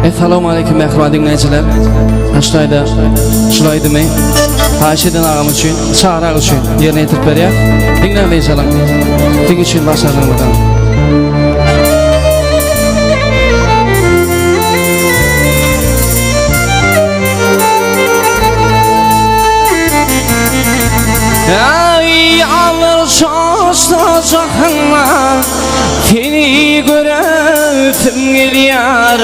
Assalamu alaikum merhaba dinleyiciler. Aşağıda şulaydı mı? Haşiden ağamız için, çağırar için yerine yetirip veriyor. Dinlemeyi çalın. Din için başarılar bakalım. Ay alır şaştacağına seni göresim geliyor,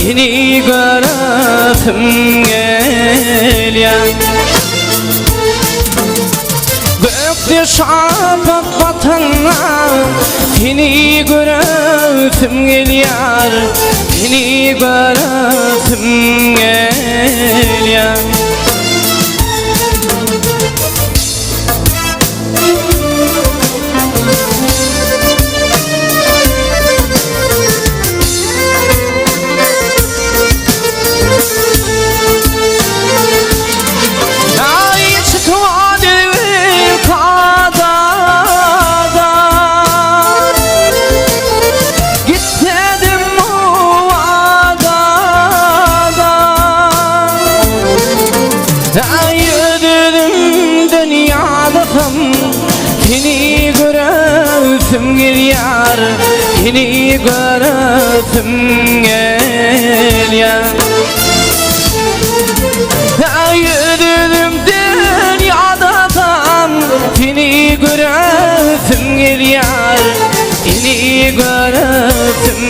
seni göresim geliyor. Gökte şafak batana seni göresim geliyor, seni göresim geliyor. Seni göresim geliyor, seni göresim geliyor. Yürüdüm dünyadadan, seni göresim geliyor, seni göresim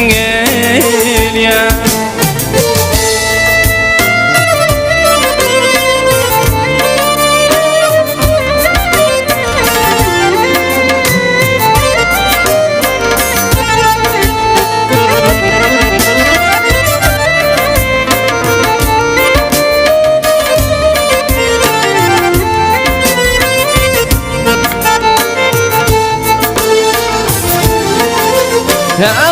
geliyor.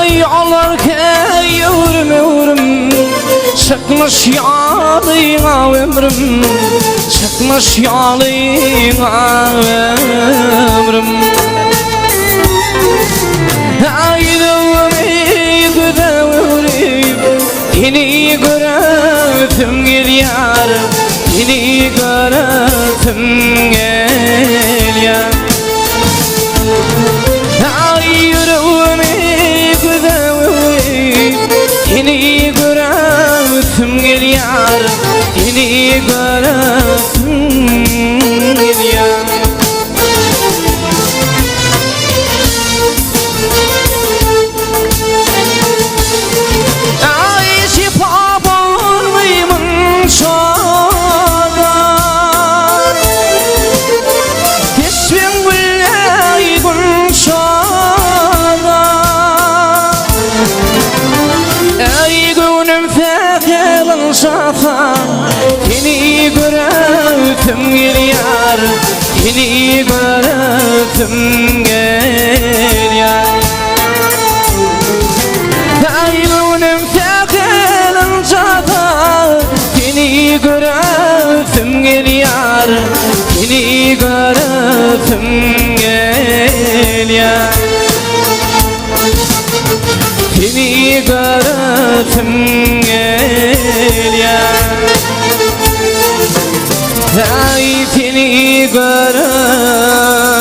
Ey ağlarken yavrum yavrum, çıkmış yalına ömrüm, çıkmış yalına ömrüm. Aydım güzelim, seni göresim geliyor, seni göresim geliyor. Seni göresim geliyor, seni göresim geliyor. Ay şifa bulmayımın şoda, teşvim gülleygun şoda. Ey gönlüm fekelen şafa, seni göresim geliyor, seni göresim geliyor. Ey gönlüm fekelen şafa, seni göresim geliyor, seni göresim geliyor. Seni göresim geliyor. Ay seni göresim